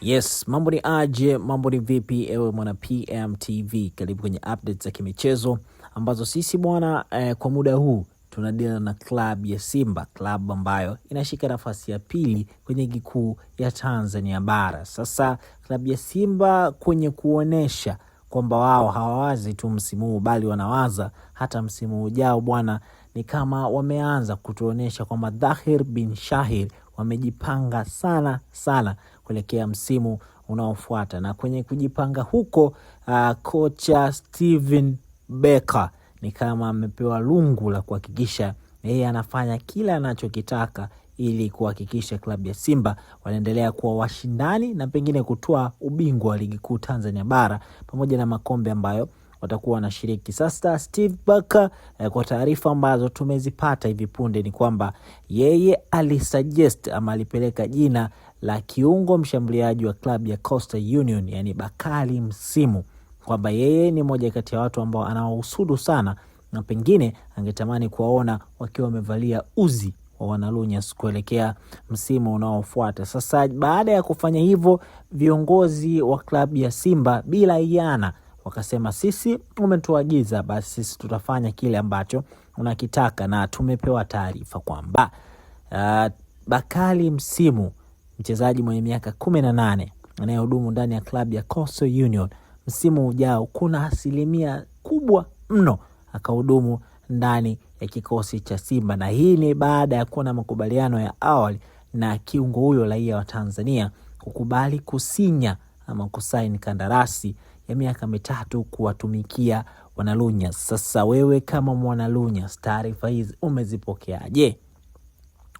Yes, mambo ni aje, mambo ni vipi ewe mwana PMTV. Karibu kwenye updates za kimichezo ambazo sisi bwana kwa muda huu tunadeal na club ya Simba, club ambayo inashika nafasi ya pili kwenye ligi kuu ya Tanzania bara. Sasa club ya Simba kwenye kuonesha kwamba wao hawawazi tu msimu huu bali wanawaza hata msimu ujao bwana, ni kama wameanza kutuonesha kwamba dhahir bin shahir wamejipanga sana kuelekea msimu unaofuata. Na kwenye kujipanga huko kocha Steven Becker ni kama amepewa lungu la kuhakikisha yeye anafanya kila anachokitaka ili kuhakikisha klabu ya Simba wanaendelea kuwa washindani na pengine kutoa ubingwa wa ligi kuu Tanzania bara pamoja na makombe ambayo watakuwa wanashiriki. Sasa Steve Becker kwa taarifa ambazo tumezipata hivi punde ni kwamba yeye alisuggest ama alipeleka jina la kiungo mshambuliaji wa klabu ya Coastal Union, yani Bakari Msimu, kwamba yeye ni moja kati ya watu ambao anawahusudu sana na pengine angetamani kuwaona wakiwa wamevalia uzi wa Wanalunyas kuelekea msimu unaofuata. Sasa baada ya kufanya hivyo, viongozi wa klabu ya Simba bila iana wakasema sisi umetuagiza, basi sisi tutafanya kile ambacho unakitaka, na tumepewa taarifa kwamba Bakari Msimu, mchezaji mwenye miaka 18 anayehudumu ndani ya klabu ya Coastal Union, msimu ujao kuna asilimia kubwa mno akahudumu ndani ya kikosi cha Simba. Na hii ni baada ya kuwa na makubaliano ya awali na kiungo huyo raia wa Tanzania kukubali kusinya ama kusaini kandarasi ya miaka 3 kuwatumikia Wanalunyas. Sasa wewe kama Mwanalunyas, taarifa hizi umezipokeaje?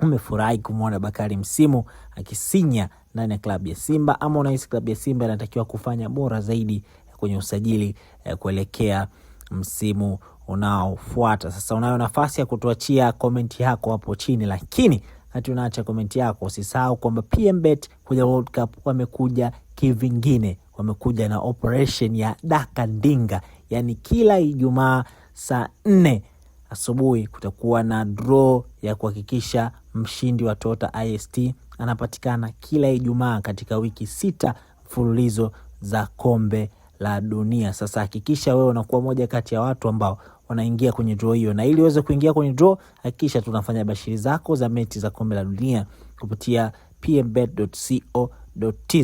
Umefurahi kumwona Bakari Msimu akisinya ndani ya klabu ya Simba, ama unahisi klabu ya Simba inatakiwa kufanya bora zaidi kwenye usajili kuelekea msimu unaofuata? Sasa unayo nafasi ya kutuachia komenti yako hapo chini, lakini hata unaacha komenti yako usisahau kwamba PMBet kwenye World Cup wamekuja kivingine. Wamekuja na operation ya Daka Ndinga, yani kila Ijumaa saa 4 asubuhi kutakuwa na draw ya kuhakikisha mshindi wa Toyota IST anapatikana kila Ijumaa katika wiki 6 mfululizo za kombe la dunia. Sasa hakikisha wewe unakuwa moja kati ya watu ambao wanaingia kwenye draw hiyo, na ili uweze kuingia kwenye draw hakikisha tunafanya bashiri zako za mechi za kombe la dunia kupitia pmbet.co.tz.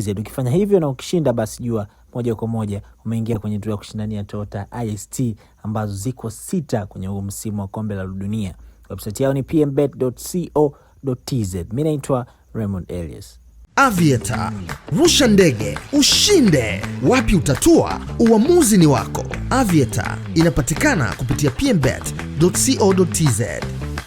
Ukifanya hivyo na ukishinda, basi jua moja kwa moja umeingia kwenye draw ya kushindania Toyota IST ambazo ziko 6 kwenye huu msimu wa kombe la dunia. Website yao ni pmbet.co.tz. Mimi naitwa Raymond Elias. Aviator, rusha ndege, ushinde. Wapi utatua? Uamuzi ni wako. Aviator inapatikana kupitia pmbet.co.tz.